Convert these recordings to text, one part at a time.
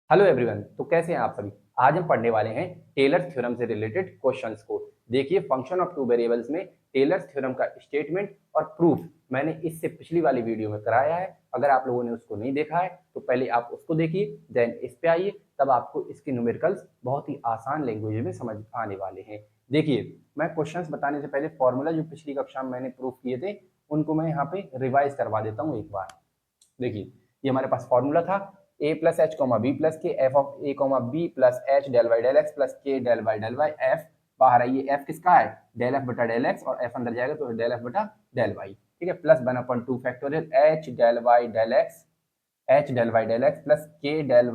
Hello everyone. तो कैसे हैं आप सभी। आज हम पढ़ने वाले हैं टेलर थ्योरम से रिलेटेड क्वेश्चंस को। देखिए, फंक्शन ऑफ टू वेरिएबल्स में टेलर थ्योरम का स्टेटमेंट और प्रूफ मैंने इससे पिछली वाली वीडियो में कराया है। अगर आप लोगों ने उसको नहीं देखा है तो पहले आप उसको देखिए, देन इस पे आइए, तब आपको इसके न्यूमेरिकल्स बहुत ही आसान लैंग्वेज में समझ आने वाले हैं। देखिए, मैं क्वेश्चंस बताने से पहले फॉर्मूला जो पिछली कक्षा में मैंने प्रूफ किए थे उनको मैं यहाँ पे रिवाइज करवा देता हूँ एक बार। देखिए, ये हमारे पास फॉर्मूला था a plus H comma B plus K F of A comma B plus H del Y del X plus K del Y F. बाहर आइए, एफ किसका है, डेल एफ बटा डेल एक्स, और एफ अंदर जाएगा तो डेल एफ बटा डेल वाई। ठीक है, plus 1/2 H del Y del X plus K del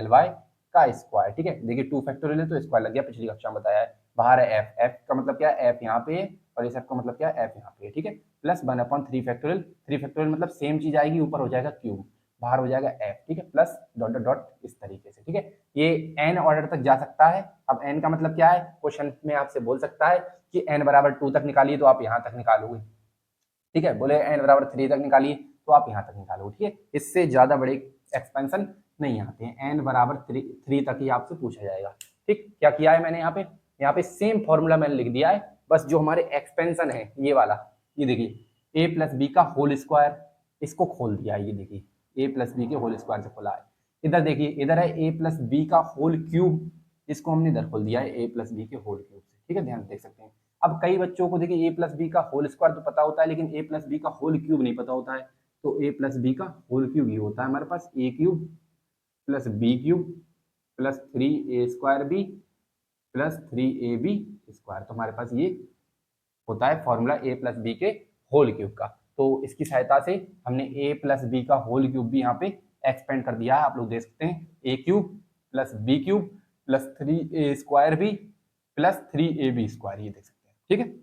Y का स्क्वायर। ठीक है, देखिए 2 फैक्टोरियल है तो स्क्वायर लग गया, पिछली कक्षा में बताया है। बाहर है एफ, एफ का मतलब क्या है, एफ यहाँ पे है, और इस एफ का मतलब क्या है, एफ यहाँ पे है। ठीक है, प्लस 1/3 फैक्टोरियल, 3 फैक्टोरियल मतलब सेम चीज आएगी, ऊपर हो जाएगा क्यूब, बाहर हो जाएगा एफ। ठीक है, प्लस डॉट डॉट डॉट इस तरीके से। ठीक है, ये एन ऑर्डर तक जा सकता है। अब एन का मतलब क्या है, क्वेश्चन में आपसे बोल सकता है कि एन बराबर 2 तक निकालिए तो आप यहाँ तक निकालोगे। ठीक है, बोले एन बराबर 3 तक निकालिए तो आप यहाँ तक निकालोगे। ठीक है, इससे ज्यादा बड़े एक्सपेंशन नहीं आते हैं, एन बराबर 3 तक ही आपसे पूछा जाएगा। ठीक, क्या किया है मैंने यहाँ पे सेम फॉर्मूला मैंने लिख दिया है, बस जो हमारे एक्सपेंशन है ये वाला, ये देखिए ए प्लस बी का होल स्क्वायर, इसको खोल दिया है। ये देखिए ए प्लस बी के होल स्क्वायर से खोला है। इधर देखिए, इधर है ए प्लस बी का होल क्यूब, इसको हमने इधर खोल दिया है ए प्लस बी के होल क्यूब से। ठीक है, ध्यान देख सकते हैं। अब कई बच्चों को देखिए ए प्लस बी का होल स्क्वायर तो पता होता है, लेकिन ए प्लस बी का होल क्यूब नहीं पता होता है। तो ए प्लस बी का होल क्यूब ये होता है हमारे पास, A cube plus B cube plus 3a² B plus 3ab square. तो हमारे पास ये होता है फॉर्मूला ए प्लस बी के होल क्यूब का। तो इसकी सहायता से हमने ए प्लस बी का होल क्यूब भी यहाँ पे एक्सपेंड कर दिया है। आप लोग देख सकते हैं, A cube plus B cube plus 3a² B plus 3ab square, ये देख सकते हैं। ठीक है,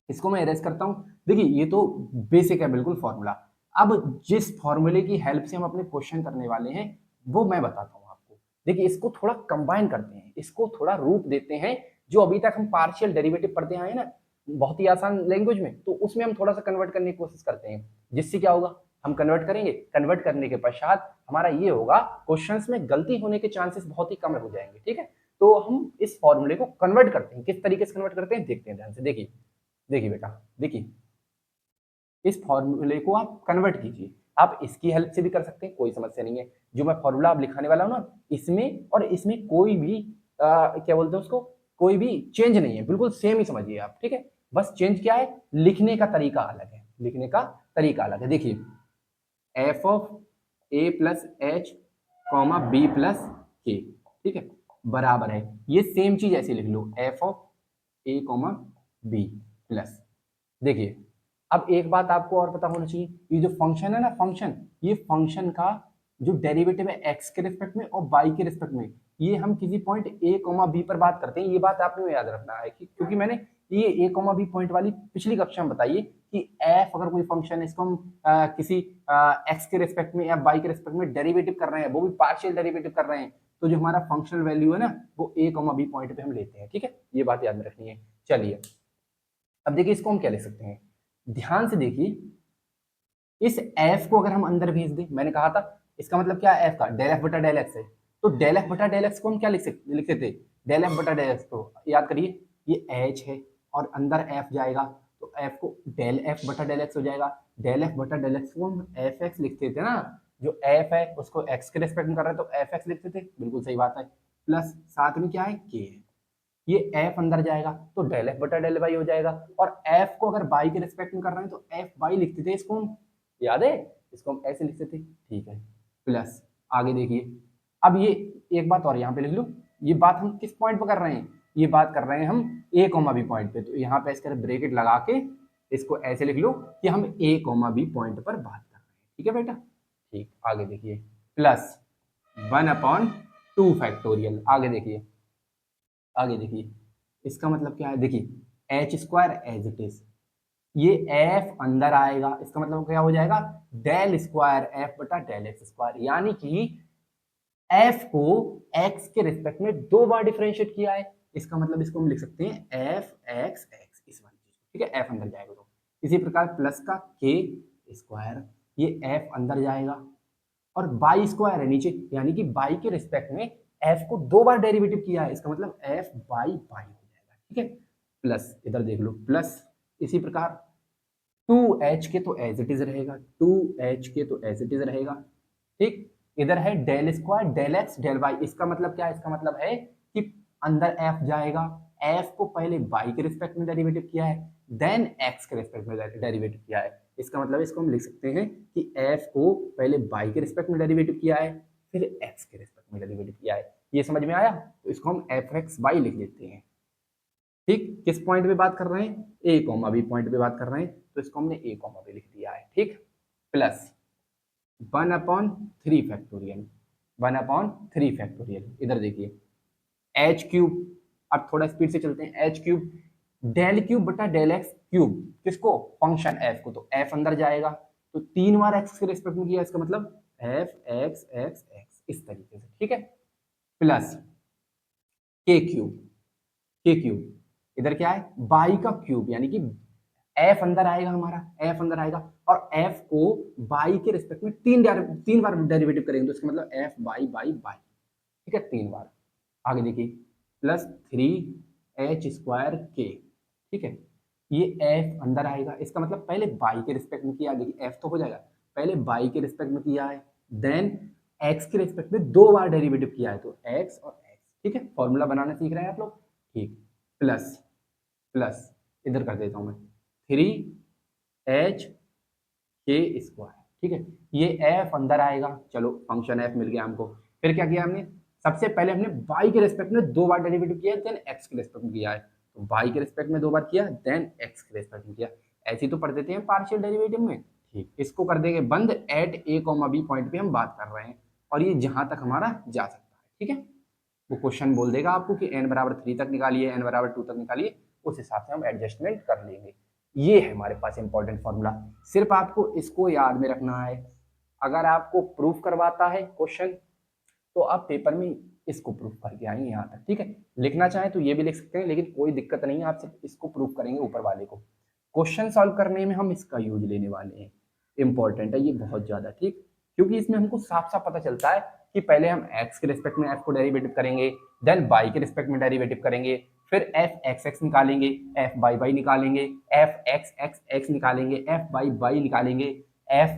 इसको मैं इरेज करता हूं। देखिए, ये तो बेसिक है बिल्कुल फॉर्मूला। अब जिस फॉर्मूले की हेल्प से हम अपने क्वेश्चन करने वाले हैं वो मैं बताता हूं आपको। देखिए, इसको थोड़ा कंबाइन करते हैं, इसको थोड़ा रूप देते हैं। जो अभी तक हम पार्शियल डेरिवेटिव पढ़ते आए हैं ना, बहुत ही आसान लैंग्वेज में, तो उसमें हम थोड़ा सा कन्वर्ट करने की कोशिश करते हैं। जिससे क्या होगा, हम कन्वर्ट करेंगे, कन्वर्ट करने के पश्चात हमारा ये होगा, क्वेश्चंस में गलती होने के चांसेस बहुत ही कम हो जाएंगे। ठीक है, तो हम इस फॉर्मूले को कन्वर्ट करते हैं। किस तरीके से कन्वर्ट करते हैं देखते हैं ध्यान से। देखिए देखिए बेटा, देखिए, इस फॉर्मूले को आप कन्वर्ट कीजिए। आप इसकी हेल्प से भी कर सकते हैं, कोई समस्या नहीं है। जो मैं फॉर्मूला आप लिखाने वाला हूं ना, इसमें और इसमें कोई भी क्या बोलते हैं उसको, कोई भी चेंज नहीं है, बिल्कुल सेम ही समझिए आप। ठीक है, बस चेंज क्या है, लिखने का तरीका अलग है, लिखने का तरीका अलग है। देखिए, F of A plus H comma B plus K, ठीक है, बराबर है, ये सेम चीज ऐसे लिख लो, F of A comma B plus. देखिए, अब एक बात आपको और पता होना चाहिए, ये जो फंक्शन है ना, फंक्शन, ये फंक्शन का जो डेरिवेटिव है एक्स के रिस्पेक्ट में और वाई के रिस्पेक्ट में, ये हम किसी पॉइंट ए कॉमा बी पर बात करते हैं। ये बात आपने याद रखना है कि क्योंकि मैंने ये ए कॉमा बी पॉइंट वाली पिछली कक्षा में बताई कि एफ अगर कोई फंक्शन है, इसको हम किसी एक्स के रिस्पेक्ट में या वाई के रिस्पेक्ट में डेरिवेटिव कर रहे हैं, वो भी पार्शियल डेरिवेटिव कर रहे हैं, तो जो हमारा फंक्शनल वैल्यू है ना, वो ए कॉमा बी पॉइंट पे हम लेते हैं। ठीक है, ये बात याद में रखनी है। चलिए, अब देखिए, इसको हम क्या लिख सकते हैं, ध्यान से देखिए। इस एफ को अगर हम अंदर भेज दें, मैंने कहा था इसका मतलब क्या है, एफ का डेल एफ बटा डेल एक्स है। तो डेल एफ बटा डेल एक्स को हम क्या लिखते थे, डेल एफ बटा डेल एक्स को याद करिए, ये एच है और अंदर एफ जाएगा, तो एफ को डेल एफ बटा डेल एक्स हो जाएगा। डेल एफ बटा डेल एक्स को हम एफ एक्स लिखते थे ना, जो एफ है उसको एक्स के रेस्पेक्ट में कर रहे हैं तो एफ एक्स लिखते थे, बिल्कुल सही बात है। प्लस साथ में क्या है, के है, ये एफ अंदर जाएगा तो डेल एफ बटा डेल वाई हो जाएगा। और एफ को अगर वाई के रिस्पेक्ट में कर रहे हैं तो एफ वाई लिखते थे, इसको हम याद है, इसको हम ऐसे लिखते थे। ठीक है, प्लस आगे देखिए, अब ये एक बात और यहाँ पे लिख लो, ये बात हम किस पॉइंट पे कर रहे हैं, ये बात कर रहे हैं हम ए कॉमा बी पॉइंट पे, तो यहाँ पे इसका ब्रेकेट लगा के इसको ऐसे लिख लो कि हम ए कॉमा बी पॉइंट पर बात कर रहे हैं। ठीक है बेटा, ठीक, आगे देखिए, प्लस 1/2 फैक्टोरियल। आगे देखिए, आगे देखिए, इसका मतलब क्या है, देखिए H square as it is, ये एफ अंदर आएगा, इसका मतलब क्या हो जाएगा, डेल स्क्वायर एफ बटा डेल एक्स स्क्वायर, यानी कि एफ को एक्स के रिस्पेक्ट में 2 बार डिफरेंशिएट किया है। इसका मतलब इसको हम लिख सकते हैं एफ एक्स एक्स, इस वाली चीज को। ठीक है, एफ अंदर जाएगा तो इसी प्रकार प्लस का के स्क्वायर, ये एफ अंदर जाएगा और बाई स्क्वायर है नीचे, यानी कि बाई के रिस्पेक्ट में एफ को 2 बार डेरिवेटिव किया है, इसका मतलब एफ बाई बाई हो जाएगा, ठीक है। प्लस इधर देख लो प्लस, इसी प्रकार 2h के तो एज इट इज रहेगा, 2h के तो एज इट इज रहेगा, ठीक। इधर है del square del X del Y, इसका मतलब क्या है, इसका मतलब है कि अंदर f जाएगा, f को पहले y के रिस्पेक्ट में डेरिवेटिव किया है, देन x के रिस्पेक्ट में डेरिवेटिव किया है, इसका मतलब इसको हम लिख सकते हैं कि f को पहले y के रिस्पेक्ट में डेरिवेटिव किया है, फिर x के रिस्पेक्ट में डेरिवेटिव किया है। ये समझ में आया? तो इसको हम fxy लिख लेते हैं, ठीक। किस पॉइंट पे बात कर रहे हैं, a कॉमा b पॉइंट पे बात कर रहे हैं, तो इसको हमने a कॉमा b लिख दिया है, ठीक। प्लस 1/3 फैक्टोरियल, 1/3 फैक्टोरियल, इधर देखिए एच क्यूब, अब थोड़ा स्पीड से चलते हैं, एच क्यूब डेल क्यूब बटा डेल एक्स क्यूब, किसको, फंक्शन एफ को, तो एफ अंदर जाएगा, तो 3 बार एक्स के रिस्पेक्ट में किया, इसका मतलब एफ एक्स एक्स एक्स, इस तरीके से, ठीक है। प्लस के क्यूब, के क्यूब इधर क्या है, बाई का क्यूब, यानी कि एफ अंदर आएगा हमारा, एफ अंदर आएगा, और एफ को बाई के रिस्पेक्ट में तीन बार डेरिवेटिव करेंगे, तो इसका मतलब एफ बाई बाई बाई, ठीक है, 3 बार। आगे देखिए प्लस 3h² के, ठीक है, ये f अंदर आएगा, इसका मतलब पहले बाई के रिस्पेक्ट में किया, देखिए f तो हो जाएगा, पहले बाई के रिस्पेक्ट में किया है, देन x के रिस्पेक्ट में 2 बार डेरिवेटिव किया है, तो x और x, ठीक है। फॉर्मूला बनाना सीख रहे हैं आप लोग, ठीक। प्लस प्लस इधर कर देता हूं मैं 3h के स्क्वायर, ठीक है, ये f अंदर आएगा, चलो फंक्शन f मिल गया हमको। फिर क्या किया हमने, सबसे पहले हमने y के रिस्पेक्ट में 2 बार डेरिवेटिव किया, देन x के रिस्पेक्ट में किया है, तो y के रिस्पेक्ट में 2 बार किया, देन x के रिस्पेक्ट में किया, ऐसे ही तो पढ़ देते हैं पार्शियल डेरिवेटिव में, ठीक। इसको कर देंगे बंद, एट a, b पॉइंट पे हम बात कर रहे हैं, और ये जहां तक हमारा जा सकता है, ठीक है। वो क्वेश्चन बोल देगा आपको कि n=3 तक निकालिए, n=2 तक निकालिए, उस हिसाब से हम एडजस्टमेंट कर लेंगे। ये है हमारे पास इंपॉर्टेंट फॉर्मूला, सिर्फ आपको इसको याद में रखना है। अगर आपको प्रूफ करवाता है क्वेश्चन, तो आप पेपर में इसको प्रूफ करके आएंगे यहाँ तक, ठीक है। लिखना चाहें तो ये भी लिख सकते हैं, लेकिन कोई दिक्कत नहीं है, आप सिर्फ इसको प्रूफ करेंगे ऊपर वाले को। क्वेश्चन सॉल्व करने में हम इसका यूज लेने वाले हैं, इंपॉर्टेंट है ये बहुत ज्यादा, ठीक। क्योंकि इसमें हमको साफ साफ पता चलता है कि पहले हम x के रिस्पेक्ट में f को डेरिवेटिव करेंगे, देन y के रिस्पेक्ट में डेरिवेटिव करेंगे, फिर f x x निकालेंगे, f y y निकालेंगे, f x x x निकालेंगे, f y y निकालेंगे, f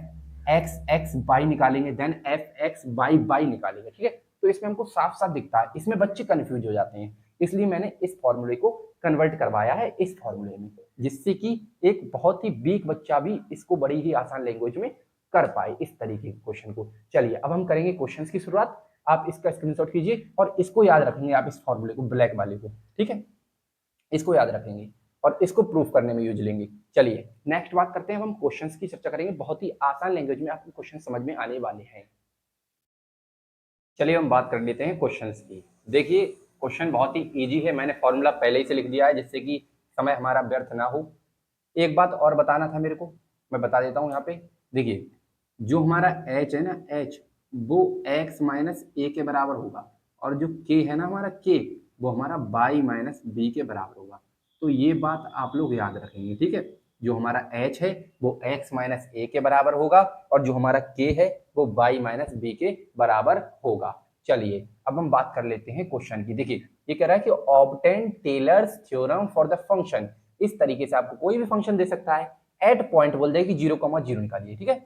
x x y निकालेंगे, then f x y y निकालेंगे, ठीक है। तो इसमें हमको साफ साफ दिखता है, इसमें बच्चे कंफ्यूज हो जाते हैं, इसलिए मैंने इस फॉर्मूले को कन्वर्ट करवाया है इस फॉर्मूले में, जिससे कि एक बहुत ही वीक बच्चा भी इसको बड़ी ही आसान लैंग्वेज में कर पाए इस तरीके के क्वेश्चन को। चलिए अब हम करेंगे क्वेश्चंस की शुरुआत, आप इसका स्क्रीनशॉट कीजिए और इसको याद रखेंगे आप, इस फॉर्मूले को, ब्लैक वाले को, ठीक है, इसको याद रखेंगे और इसको प्रूफ करने में यूज लेंगे। चलिए नेक्स्ट बात करते हैं, हम क्वेश्चंस की चर्चा करेंगे, बहुत ही आसान लैंग्वेज में आपको क्वेश्चन समझ में आने वाले हैं। चलिए हम बात कर लेते हैं क्वेश्चंस की। देखिए क्वेश्चन बहुत ही इजी है, मैंने फॉर्मूला पहले ही से लिख दिया है, जिससे कि समय हमारा व्यर्थ ना हो। एक बात और बताना था मेरे को, मैं बता देता हूँ यहाँ पे। देखिए जो हमारा h है ना, h वो x माइनस ए के बराबर होगा, और जो k है ना हमारा k, वो हमारा y माइनस बी के बराबर होगा। तो ये बात आप लोग याद रखेंगे, ठीक है। जो हमारा h है वो x माइनस ए के बराबर होगा, और जो हमारा k है वो y माइनस बी के बराबर होगा। चलिए अब हम बात कर लेते हैं क्वेश्चन की। देखिए ये कह रहा है कि obtain Taylor's theorem for the function, इस तरीके से आपको कोई भी फंक्शन दे सकता है, एट पॉइंट बोल देगा कि 0,0 निकालिए, ठीक है,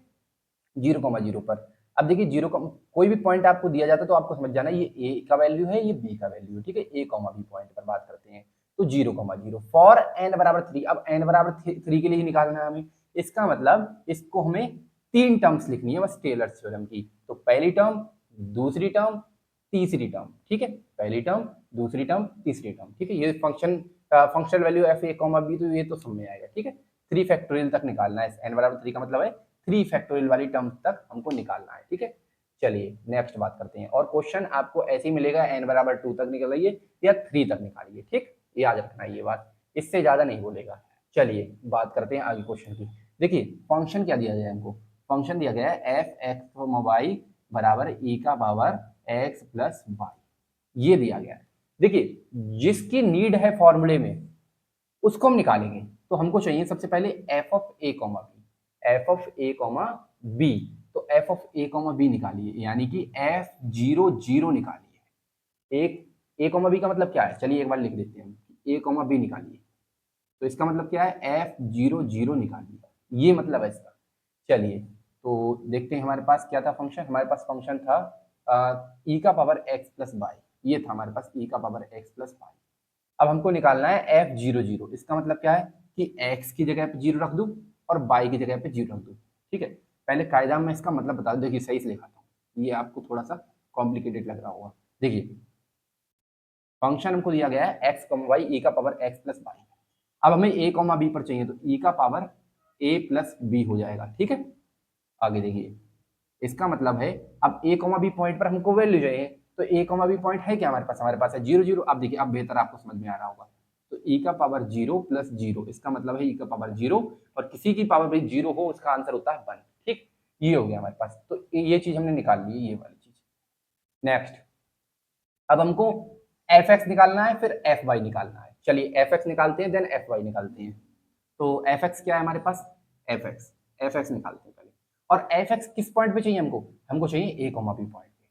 0,0 पर। अब देखिए कोई भी पॉइंट आपको दिया जाता है तो आपको समझ जाना ये ए का वैल्यू है, ये बी का वैल्यू है, ठीक है। a, बी पॉइंट पर बात करते हैं, तो 0,0 फॉर n=3। अब n=3 के लिए ही निकालना है हमें, इसका मतलब इसको हमें 3 टर्म्स लिखनी है बस टेलर्स थ्योरम की। तो पहली टर्म, दूसरी टर्म, तीसरी टर्म, ठीक है, पहली टर्म, दूसरी टर्म, तीसरी टर्म, ठीक है। ये functional value f a, b, तो ये तो सब में आएगा, ठीक है। 3 फैक्टोरियल तक निकालना है, n=3 का मतलब है 3 फैक्टोरियल वाली टर्म तक हमको निकालना है, ठीक है। चलिए नेक्स्ट बात करते हैं, और क्वेश्चन आपको ऐसे ही मिलेगा, n=2 तक निकालिए या 3 तक निकालिए, ठीक, याद रखना ये बात, इससे ज्यादा नहीं बोलेगा। चलिए बात करते हैं आगे क्वेश्चन की। देखिए फंक्शन क्या दिया गया है हमको, फंक्शन दिया गया है f(x, y) बराबर e का पावर x प्लस वाई, ये दिया गया है। देखिए जिसकी नीड है फॉर्मूले में उसको हम निकालेंगे, तो हमको चाहिए सबसे पहले f of a, b, f of a, b, तो F of A comma B निकालिए, यानी कि एफ 0 0 निकालिए। एक ए कॉमा बी का मतलब क्या है, चलिए एक बार लिख देते हैं, ए कॉमा बी निकालिए, तो इसका मतलब क्या है, एफ 0 0 निकालिए, ये मतलब है इसका। चलिए तो देखते हैं हमारे पास क्या था फंक्शन, हमारे पास फंक्शन था ई का पावर एक्स प्लस वाई, ये था हमारे पास ई का पावर एक्स प्लस वाई। अब हमको निकालना है एफ 0 0, इसका मतलब क्या है कि एक्स की जगह पे 0 रख दूं और वाई की जगह पे 0 रख दूं। ठीक है, पहले कायदा में इसका मतलब बता दो, देखिए सही से लिखाता हूँ, ये आपको थोड़ा सा कॉम्प्लिकेटेड लग रहा होगा। देखिए फंक्शन हमको दिया गया है एक्स कॉमा वाई ई का पावर एक्स प्लस वाई। अब हमें ए कॉमा बी पर चाहिए, तो ई का पावर ए प्लस बी हो जाएगा। ठीक है, आगे देखिए, इसका मतलब है अब ए कॉमा बी पॉइंट पर हमको वैल्यू चाहिए, तो ए कॉमा बी पॉइंट है क्या हमारे पास है 0 0। अब देखिए अब बेहतर आपको समझ में आ रहा होगा, तो ई का पावर 0 प्लस 0, इसका मतलब है ई का पावर 0, और किसी की पावर भी 0 हो उसका आंसर होता है 1। ठीक, ये हो गया हमारे पास, तो ये चीज हमने निकाल ली, ये वाली चीज। नेक्स्ट, अब हमको एफ एक्स निकालना है, फिर एफ वाई निकालना है। चलिए एफ एक्स निकालते हैं, देन एफ वाई निकालते हैं। तो एफ एक्स क्या है हमारे पास, एफ एक्स निकालते हैं पहले। और एफ एक्स किस पॉइंट पे चाहिए हमको, हमको चाहिए ए कॉमा बी पॉइंट पे।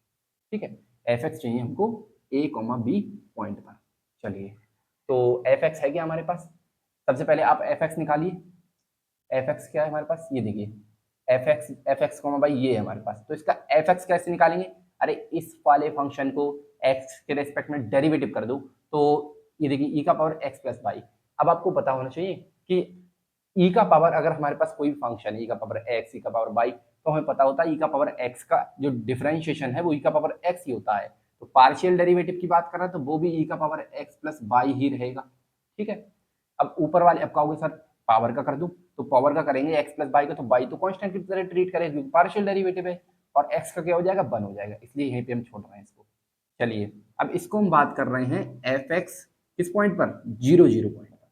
ठीक है, एफ एक्स चाहिए हमको ए कॉमा बी पॉइंट पर। चलिए तो एफ एक्स है क्या हमारे पास, सबसे पहले आप एफ एक्स निकालिए। एफ एक्स क्या है हमारे पास, ये देखिए एफ एक्स कॉमा बाई ये है हमारे पास, तो इसका एफ एक्स कैसे निकालेंगे, अरे इस वाले फंक्शन को एक्स के रेस्पेक्ट में डेरिवेटिव कर दो, तो ये देखिए ई का पावर एक्स प्लस वाई। अब आपको पता होना चाहिए कि ई का पावर अगर हमारे पास कोई फंक्शन ई का पावर एक्स ई का पावर वाई, तो हमें पता होता है ई का पावर एक्स का जो डिफरेंशिएशन है वो ई का पावर एक्स ही होता है। तो पार्शियल डेरिवेटिव की बात कर रहा है तो वो भी ई का power x plus why he रहेगा। ठीक है, अब ऊपर वाले अब कहोगे सर पावर का कर दूं, तो पावर का करेंगे एक्स प्लस वाई का, तो वाई तो कांस्टेंट की तरह ट्रीट करेंगे क्योंकि पार्शियल डेरिवेटिव है, और एक्स का क्या हो जाएगा 1 हो जाएगा, इसलिए यहीं पे हम छोड़ रहे हैं इसको। चलिए अब इसको हम बात कर रहे हैं एफ एक्स किस पॉइंट पर, 0 0 पॉइंट पर,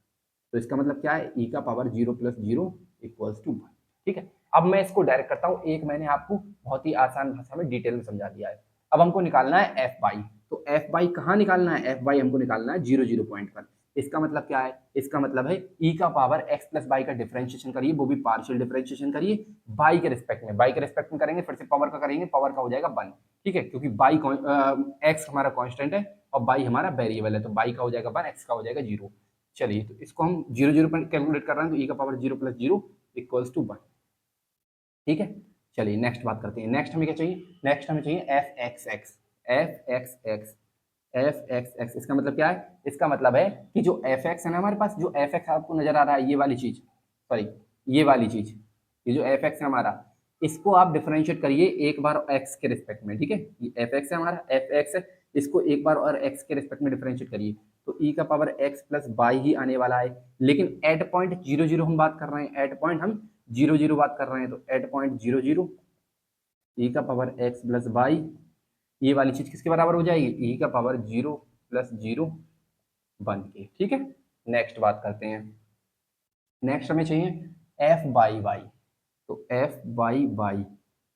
तो इसका मतलब क्या है, ई का पावर 0 प्लस 0 इक्वल्स टू 1। ठीक है, अब मैं इसको डायरेक्ट करता हूँ, एक मैंने आपको बहुत ही आसान भाषा में डिटेल में समझा दिया है। अब हमको निकालना है एफ वाई, तो एफ वाई कहाँ निकालना है, एफ वाई हमको निकालना है 0 0 पॉइंट पर। इसका मतलब क्या है, इसका मतलब है ई का पावर एक्स प्लस वाई का डिफरेंशिएशन करिए, वो भी पार्शियल डिफरेंशिएशन करिए वाई के रिस्पेक्ट में, वाई के रिस्पेक्ट में करेंगे, फिर से पावर का करेंगे, पावर का हो जाएगा 1। ठीक है, क्योंकि वाई एक्स हमारा कांस्टेंट है और वाई हमारा वेरिएबल है, तो वाई का हो जाएगा 1, एक्स का हो जाएगा 0। चलिए तो इसको हम 0 0 पर कैलकुलेट कर रहे हैं, तो ई का पावर 0 प्लस 0 इक्वल्स टू 1। ठीक है, चलिए नेक्स्ट बात करते हैं, नेक्स्ट हमें क्या चाहिए, नेक्स्ट हमें चाहिए F x x, f x x, f x x, इसका मतलब क्या है, इसका मतलब है कि जो एफ एक्स है ना हमारे पास, जो एफ एक्स आपको नजर आ रहा है ये वाली चीज, सॉरी ये वाली चीज, ये जो एफ एक्स है हमारा, इसको आप डिफरेंशिएट करिए एक बार एक्स के रिस्पेक्ट में। ठीक है, ये एफ एक्स है हमारा, एफ एक्स है, इसको एक बार और एक्स के रिस्पेक्ट में डिफरेंशिएट करिए, तो ई का power x plus why he आने वाला है। लेकिन एट पॉइंट 0 0 हम बात कर रहे हैं, एट पॉइंट हम 0 0 बात कर रहे हैं, तो एट पॉइंट 0 0 ई का पावर एक्स प्लस वाई, ये वाली चीज किसके बराबर हो जाएगी, ई का पावर 0 प्लस 0 1 के। ठीक है, नेक्स्ट बात करते हैं, नेक्स्ट हमें चाहिए एफ बाई वाई, तो एफ बाई वाई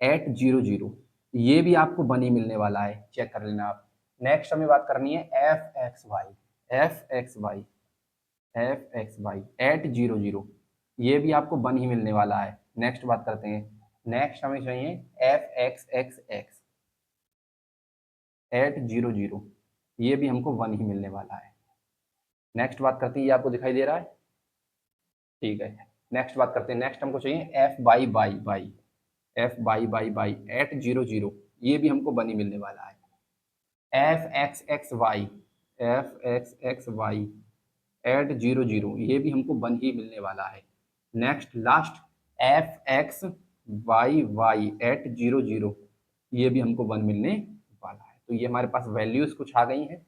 एट 0 0, ये भी आपको बनी मिलने वाला है, चेक कर लेना आप। नेक्स्ट हमें बात करनी है F x Y, F x Y, F x Y at 0 0, ये भी आपको बन ही मिलने वाला है। नेक्स्ट बात करते हैं, नेक्स्ट हमें चाहिए F x X X at 0 0, ये भी हमको 1 ही मिलने वाला है। नेक्स्ट बात करते हैं, ये आपको दिखाई दे रहा है, ठीक है। नेक्स्ट बात करते हैं, नेक्स्ट हमको चाहिए F Y Y Y, F Y Y Y at 0 0, ये भी हमको 1 ही मिलने वाला है। F x x Y, F x x Y at 0 0, ये भी हमको 1 ही मिलने वाला है। Next last F x Y Y at 0 0, ये भी हमको 1 मिलने वाला है। तो ये हमारे पास वैल्यूज कुछ आ गई हैं।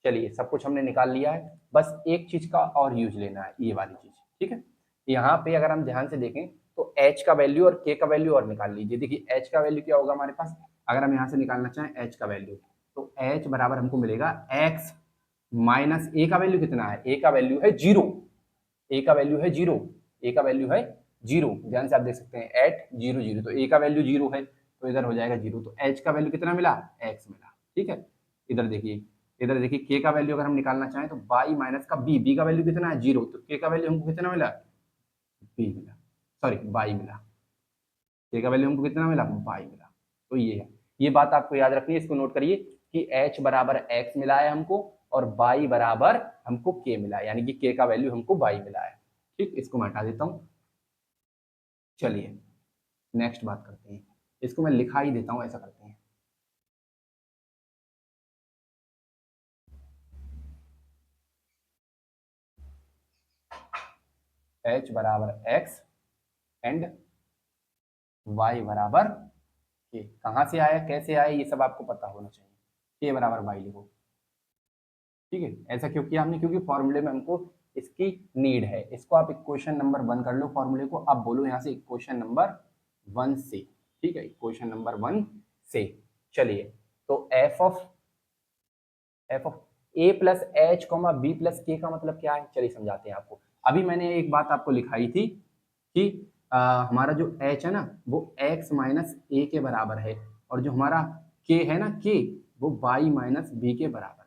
चलिए सब कुछ हमने निकाल लिया है, बस एक चीज का और यूज लेना है, ये वाली चीज। ठीक है, यहाँ पे अगर हम ध्यान से देखें तो h का वैल्यू और k का वैल्यू और निकाल लीजिए। देखिए h का वैल्यू क्या होगा हमारे पास, अगर हम यहाँ से निकालना चाहें h का वैल्यू, तो h बराबर हमको मिलेगा x माइनस a का वैल्यू कितना है, a का वैल्यू है 0, a का वैल्यू है 0, a का वैल्यू है 0, ध्यान से आप देख सकते हैं एट 0 0, तो a का वैल्यू 0 है, तो इधर हो जाएगा 0, तो h का वैल्यू कितना मिला, x मिला। ठीक है, इधर देखिए, इधर देखिए k का वैल्यू अगर हम निकालना चाहें तो y माइनस का b का वैल्यू कितना है 0, तो k का वैल्यू हमको कितना मिला, b मिला, सॉरी y मिला। के का वैल्यू हमको कितना मिला, y मिला। तो ये है, ये बात आपको याद रखनी है, इसको नोट करिए कि h बराबर x मिला है हमको और y बराबर हमको k मिला है, यानी कि k का वैल्यू हमको y मिला है। ठीक, इसको मैं हटा देता हूं। चलिए नेक्स्ट बात करते हैं, इसको मैं लिखा ही देता हूं, ऐसा करते हैं। h बराबर x एंड y बराबर k। कहां से आया, कैसे आया, ये सब आपको पता होना चाहिए। k बराबर y लिखो, ठीक है। ऐसा क्यों किया हमने, क्योंकि फॉर्मूले में हमको इसकी नीड है। इसको आप इक्वेशन नंबर 1 कर लो, फॉर्मूले को आप बोलो यहाँ से इक्वेशन नंबर 1 से, ठीक है, इक्वेशन नंबर 1 से। चलिए, तो F of A plus H comma B plus K का मतलब क्या है, चलिए समझाते हैं आपको। अभी मैंने एक बात आपको लिखाई थी कि हमारा जो एच है ना वो एक्स माइनस ए के बराबर है, और जो हमारा के है ना के, वो वाई माइनस बी के बराबर है।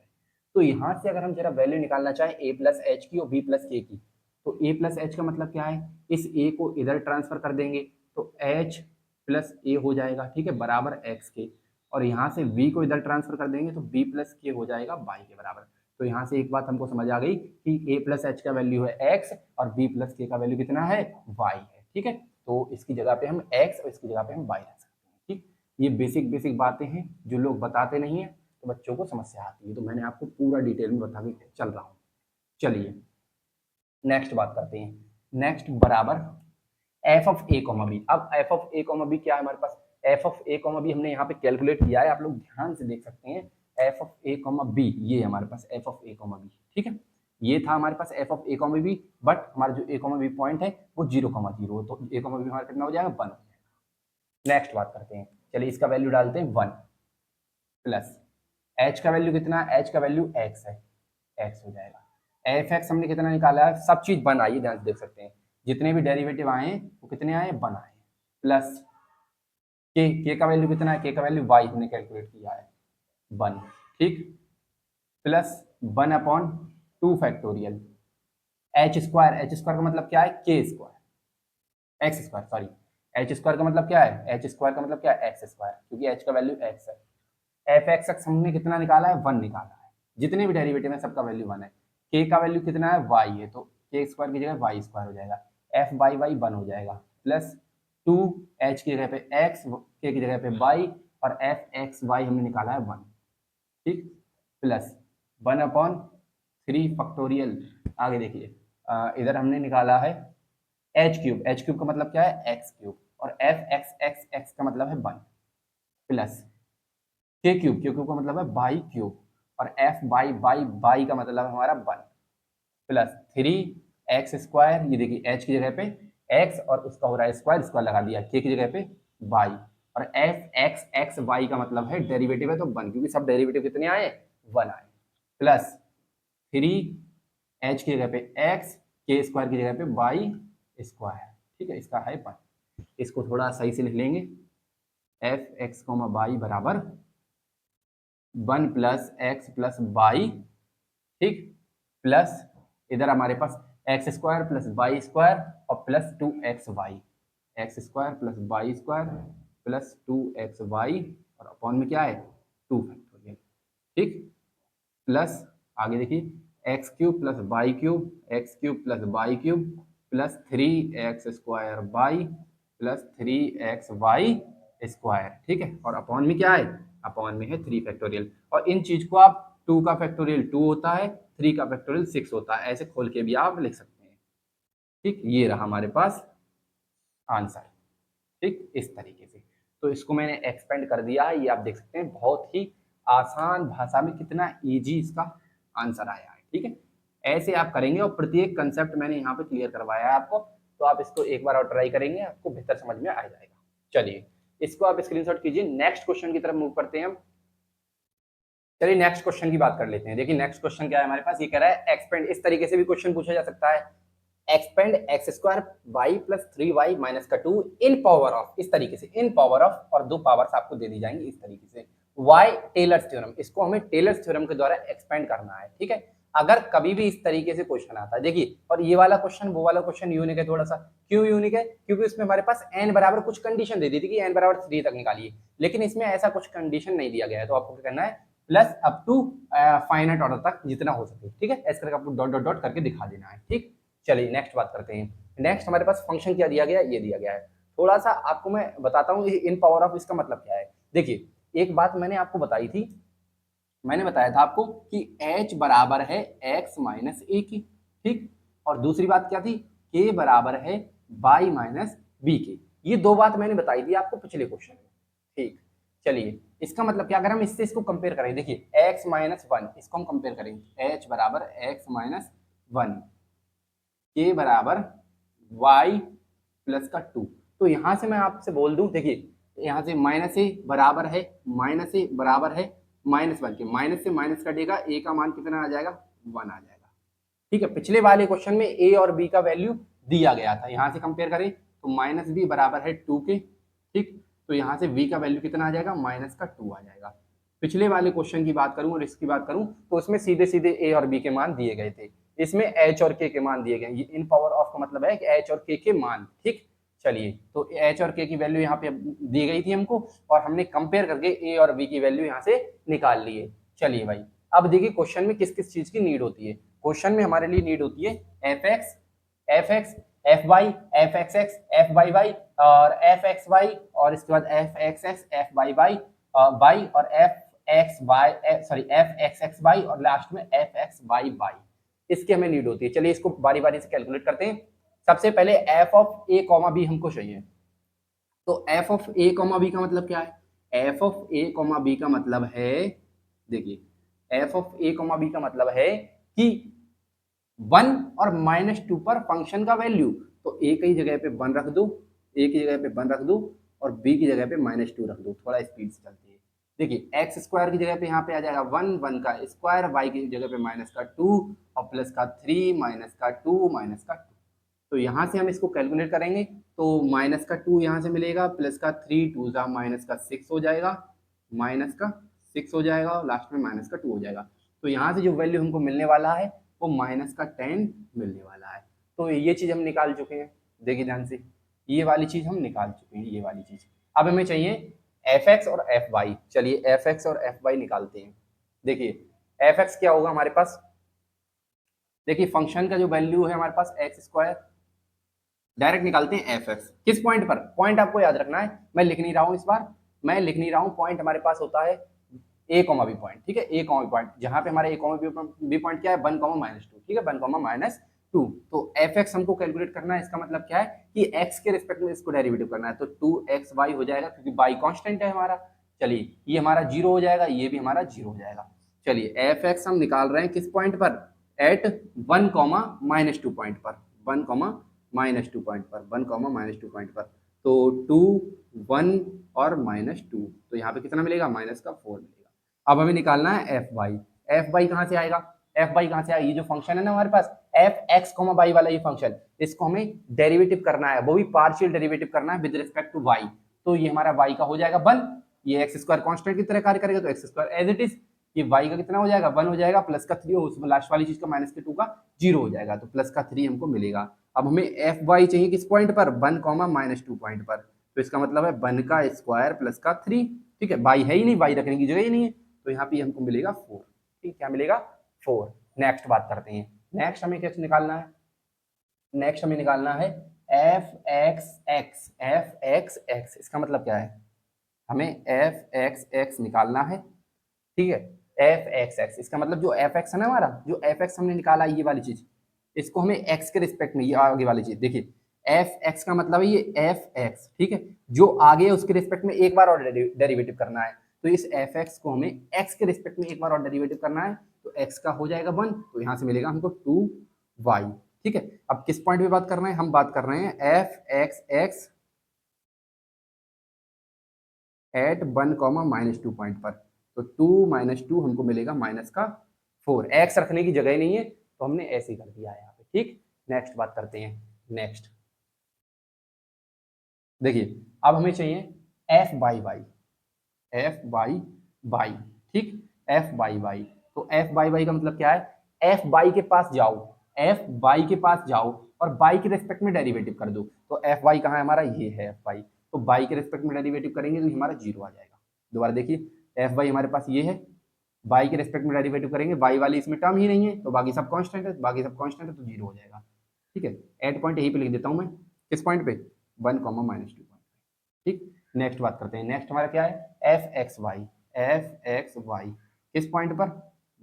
तो यहाँ से अगर हम जरा वैल्यू निकालना चाहें ए प्लस एच की और बी प्लस के की, तो ए प्लस एच का मतलब क्या है, इस ए को इधर ट्रांसफर कर देंगे तो एच प्लस ए हो जाएगा, ठीक है, बराबर एक्स के। और यहाँ से v को इधर ट्रांसफर कर देंगे तो b प्लस के हो जाएगा y के बराबर। तो यहाँ से एक बात हमको समझ आ गई कि a प्लस एच का वैल्यू है x और b प्लस के का वैल्यू कितना है, y है, ठीक है। तो इसकी जगह पे हम x और इसकी जगह पे हम y रख सकते हैं, ठीक। ये बेसिक बेसिक बातें हैं जो लोग बताते नहीं है, तो बच्चों को समस्या आती है, तो मैंने आपको पूरा डिटेल में बता के चल रहा हूँ। चलिए नेक्स्ट बात करते हैं। नेक्स्ट बराबर F of A comma B. अब F of A comma B क्या है हमारे पास, F of A comma B हमने यहाँ पे कैलकुलेट किया है, आप लोग ध्यान से देख सकते हैं। F of A comma B, ये हमारे पास F of A comma B, ठीक है। ये था हमारे पास F of A comma B, but हमारा जो ए कॉमा बी पॉइंट है वो 0,0, तो ए कॉमा बी हमारा कितना हो जाएगा, 1 हो जाएगा। नेक्स्ट बात करते हैं, चलिए इसका वैल्यू डालते हैं 1 प्लस एच का वैल्यू कितना है, एच का वैल्यू एक्स है, एक्स हो जाएगा। एफ एक्स हमने कितना निकाला है, सब चीज 1 आई, ध्यान से देख सकते हैं, जितने भी डेरिवेटिव आए हैं वो कितने आए, 1 आए। प्लस के का वैल्यू कितना है, के का वैल्यू y हमने कैलकुलेट किया है 1, ठीक। Plus 1 upon 2 factorial H square, H square का मतलब क्या है, के square, x square, sorry, H square का मतलब क्या है, एच स्क्वायर का मतलब क्या है, एक्स स्क्वायर, क्योंकि एच का वैल्यू एक्स है। एफ एक्स एक्स हमने कितना निकाला है, 1 निकाला है, जितने भी डेरिवेटिव है सबका वैल्यू 1 है। के का वैल्यू कितना है, y है, तो के स्क्वायर की जगह वाई स्क्वायर हो जाएगा, एफ बाई वाई 1 हो जाएगा, प्लस 2 एच की जगह पे एक्स, के की जगह पे y, और एफ एक्स वाई हमने निकाला है 1, ठीक। प्लस 1 अपॉन 3 फैक्टोरियल, आगे देखिए इधर हमने निकाला है एच क्यूब, एच क्यूब का मतलब क्या है, एक्स क्यूब, और एफ एक्स एक्स एक्स का मतलब है 1, प्लस के क्यूब, के क्यूब का मतलब है बाई क्यूब, और एफ बाई बाई बाई का मतलब है हमारा 1, प्लस 3 एक्स स्क्वायर, ये देखिए एच की जगह पे एक्स और उसका हो रहा है स्क्वायर, स्क्वायर लगा दिया, के की जगह पे बाई, और एफ एक्स एक्स वाई का मतलब है डेरिवेटिव है तो 1, क्योंकि सब डेरिवेटिव कितने आए, 1 आए, प्लस 3 एच की जगह पे एक्स, के स्क्वायर की जगह पे बाई स्क्वायर, ठीक है, इसका है 1। इसको थोड़ा सही से लिख लेंगे, एफ एक्स कॉमा बाई बराबर 1 प्लस एक्स प्लस वाई, ठीक, प्लस इधर हमारे पास x square plus Y square और plus 2xy, X square plus Y square plus 2xy, और अपॉन में क्या है, 2 फैक्टोरियल, ठीक। प्लस आगे देखिए X cube plus Y cube, X cube plus Y cube plus 3x square Y plus 3xy square, ठीक है, और अपॉन में क्या है, अपॉन में है 3 फैक्टोरियल। और इन चीज को आप 2 का फैक्टोरियल 2 होता है, 3 का फैक्टोरियल 6 होता है, ऐसे खोल के भी आप लिख सकते हैं, ठीक। ये रहा हमारे पास आंसर, ठीक, इस तरीके से। तो इसको मैंने एक्सपेंड कर दिया है, ये आप देख सकते हैं, बहुत ही आसान भाषा में कितना इजी इसका आंसर आया है, ठीक है। ऐसे आप करेंगे और प्रत्येक कंसेप्ट मैंने यहाँ पे क्लियर करवाया है आपको, तो आप इसको एक बार और ट्राई करेंगे, आपको बेहतर समझ में आ जाएगा। चलिए इसको आप स्क्रीनशॉट कीजिए, नेक्स्ट क्वेश्चन की तरफ मूव करते हैं हम। चलिए नेक्स्ट क्वेश्चन की बात कर लेते हैं। देखिए नेक्स्ट क्वेश्चन क्या है हमारे पास, ये कह रहा है एक्सपेंड, इस तरीके से भी क्वेश्चन पूछा जा सकता है, expand X square Y plus 3y minus का 2 इन पावर ऑफ, इस तरीके से इन पावर ऑफ, और 2 पावर्स आपको दे दी जाएंगी इस तरीके से, y टेलर्स थ्योरम, इसको हमें टेलर्स थ्योरम के द्वारा एक्सपेंड करना है, ठीक है। अगर कभी भी इस तरीके से क्वेश्चन आता है, देखिए, और ये वाला क्वेश्चन वो वाला क्वेश्चन यूनिक है थोड़ा सा। क्यों यूनिक है? क्योंकि उसमें हमारे पास n बराबर कुछ कंडीशन दे दी थी कि n बराबर 3 तक निकालिए, लेकिन इसमें ऐसा कुछ कंडीशन नहीं दिया गया है। तो आपको क्या करना है, plus up to finite order तक जितना हो सके, ठीक है, ऐसे करके आपको डॉट डॉट डॉट करके दिखा देना है, ठीक। चलिए नेक्स्ट बात करते हैं। नेक्स्ट हमारे पास फंक्शन क्या दिया गया है, ये दिया गया है। थोड़ा सा आपको मैं बताता हूँ इन पावर ऑफ इसका मतलब क्या है। देखिए, एक बात मैंने आपको बताई थी, मैंने बताया था आपको कि h बराबर है x माइनस ए की, ठीक। और दूसरी बात क्या थी, k बराबर है y माइनस बी की। ये दो बात मैंने बताई थी आपको पिछले क्वेश्चन में, ठीक। चलिए, इसका मतलब क्या, अगर हम इससे इसको कंपेयर करें, देखिए x माइनस वन, इसको हम कंपेयर करेंगे, h बराबर x माइनस वन, k बराबर y प्लस का टू। तो यहां से मैं आपसे बोल दूं, देखिए यहाँ से माइनस ए बराबर है, माइनस ए बराबर है माइनस वन के, माइनस से माइनस कटेगा, ए का मान कितना आ जाएगा, वन आ जाएगा, ठीक है। पिछले वाले क्वेश्चन में ए और बी का वैल्यू दिया गया था, यहाँ से कंपेयर करें तो माइनस बी बराबर है टू के, ठीक। तो यहाँ से v का वैल्यू कितना आ जाएगा, माइनस का टू आ जाएगा। पिछले वाले क्वेश्चन की बात करूं और इसकी बात करूं तो उसमें सीधे सीधे ए और बी के मान दिए गए थे, इसमें एच और के के मान दिए गए। ये इन पावर ऑफ का मतलब है कि एच और के मान, ठीक। चलिए, तो एच और के की वैल्यू यहाँ पे दी गई थी हमको, और हमने कंपेयर करके ए और बी की वैल्यू यहाँ से निकाल ली है। चलिए भाई, अब देखिए क्वेश्चन में किस किस चीज की नीड होती है। क्वेश्चन में हमारे लिए नीड होती है F x, f x, f y, F x x, f y y, और एफ एक्स वाई, और इसके बाद f x x, f y y y, और f x y, sorry f x x y, और last में f x Y y. इसकी हमें need होती है। चलिए इसको बारी बारी से कैलकुलेट करते हैं। सबसे पहले F of A comma B हमको चाहिए। तो F of A comma B का मतलब क्या है, F of A comma B का मतलब है, देखिए F of A comma B का मतलब है कि वन और माइनस टू पर फंक्शन का वैल्यू, तो ए की जगह पे वन रख दो, ए की जगह पे वन रख दो, और बी की जगह पे माइनस टू रख दो। थोड़ा स्पीड से चलती है। देखिए एक्स स्क्वायर की जगह पे यहाँ पे आ जाएगा वन, वन का स्क्वायर, वाई की जगह पे माइनस का टू, और प्लस का थ्री, माइनस का टू, माइनस का टू। तो यहाँ से हम इसको कैलकुलेट करेंगे तो माइनस का टू यहाँ से मिलेगा, प्लस का थ्री, टू जा माइनस का सिक्स हो जाएगा, माइनस का सिक्स हो जाएगा, और लास्ट में माइनस का टू हो जाएगा। तो यहाँ से जो वैल्यू हमको मिलने वाला है वो माइनस का 10 मिलने वाला है। तो ये चीज हम निकाल चुके हैं, देखिए ध्यान से, ये वाली चीज हम निकाल चुके हैं, ये वाली चीज। अब हमें चाहिए एफ एक्स और एफ वाई। चलिए एफ एक्स और एफ वाई निकालते हैं। देखिए एफ एक्स क्या होगा हमारे पास, देखिए फंक्शन का जो वैल्यू है हमारे पास एक्स स्क्वायर, डायरेक्ट निकालते हैं एफ एक्स। किस पॉइंट पर, पॉइंट आपको याद रखना है, मैं लिख नहीं रहा हूं इस बार, मैं लिख नहीं रहा हूं। पॉइंट हमारे पास होता है ए कॉमा बी पॉइंट, ठीक है, ए कॉमा बी पॉइंट, जहां पे हमारे ए कॉमा बी पॉइंट क्या है, वन कॉमा माइनस टू, ठीक है, वन कॉमा माइनस टू। तो एफ एक्स हमको कैलकुलेट करना है, इसका मतलब क्या है कि एक्स के रिस्पेक्ट में इसको डेरिवेटिव करना है। तो टू एक्स वाई हो जाएगा, क्योंकि वाई कांस्टेंट है हमारा। चलिए ये हमारा जीरो हो जाएगा, ये भी हमारा जीरो हो जाएगा। चलिए एफ एक्स हम निकाल रहे हैं किस पॉइंट पर, at one comma minus two point पर, one comma minus two point पर, one comma minus two point पर। तो टू, वन और माइनस टू, तो यहाँ पे कितना मिलेगा, माइनस का फोर मिलेगा। अब हमें निकालना है एफ वाई। एफ वाई कहाँ से आएगा, एफ वाई कहाँ से आएगा, ये जो फंक्शन है ना हमारे पास एफ एक्स कॉमा वाई वाला ये फंक्शन, इसको हमें डेरिवेटिव करना है, वो भी पार्शियल डेरिवेटिव करना है विद रिस्पेक्ट टू वाई। तो ये हमारा वाई का हो जाएगा वन, ये एक्स स्क्वायर कॉन्स्टेंट की तरह कार्य करेगा, तो X square as it is, ये वाई का कितना हो जाएगा, वन हो जाएगा, प्लस का थ्री, उसमें लास्ट वाली चीज का माइनस के टू का जीरो हो जाएगा, तो प्लस का थ्री हमको मिलेगा। अब हमें एफ वाई चाहिए किस पॉइंट पर, one comma minus two point पर। तो इसका मतलब है वन का स्क्वायर प्लस का थ्री, ठीक है, वाई है ही नहीं, वाई रखने की जगह ही नहीं है, तो यहाँ पे हमको मिलेगा फोर, ठीक, क्या मिलेगा, फोर। नेक्स्ट बात करते हैं। नेक्स्ट हमें क्या निकालना है, नेक्स्ट हमें निकालना है F x x, f x x, इसका मतलब क्या है, हमें एफ एक्स एक्स निकालना है, ठीक है। एफ एक्स एक्स, इसका मतलब जो एफ एक्स है ना हमारा, जो एफ एक्स हमने निकाला ये वाली चीज, इसको हमें एक्स के रिस्पेक्ट में, ये आगे वाली चीज, देखिए एफ एक्स का मतलब है ये एफ एक्स, ठीक है, जो आगे है उसके रिस्पेक्ट में एक बार और डेरिवेटिव करना है। तो इस एफ एक्स को हमें एक्स के रिस्पेक्ट में एक बार और डेरिवेटिव करना है, तो एक्स का हो जाएगा वन, तो यहाँ से मिलेगा हमको टू वाई, ठीक है। अब किस पॉइंट पे बात कर रहे हैं, हम बात कर रहे हैं F x X at one comma minus two point पर। तो टू माइनस टू हमको मिलेगा माइनस का फोर, एक्स रखने की जगह नहीं है तो हमने ऐसे ही कर दिया है यहाँ पे, ठीक। नेक्स्ट बात करते हैं। नेक्स्ट देखिए अब हमें चाहिए F by Y, F by Y, ठीक, एफ बाई वाई। तो एफ बाई वाई का मतलब क्या है, एफ वाई के पास जाओ, एफ वाई के पास जाओ और वाई के रेस्पेक्ट में डेरिवेटिव कर दो। तो एफ वाई कहाँ है हमारा, ये है एफ वाई, तो वाई के रेस्पेक्ट में डेरिवेटिव करेंगे तो हमारा जीरो आ जाएगा। दोबारा देखिए, एफ वाई हमारे पास ये है, वाई के रेस्पेक्ट में डेरिवेटिव करेंगे, वाई वाली इसमें टर्म ही नहीं है तो बाकी सब कांस्टेंट है, बाकी सब कांस्टेंट है तो जीरो हो जाएगा। ठीक है, एट पॉइंट यहीं पे लिख देता हूं मैं, किस पॉइंट पे, 1, -2 पॉइंट। ठीक, नेक्स्ट बात करते हैं। नेक्स्ट हमारा क्या है, F x Y, F x Y किस पॉइंट पर,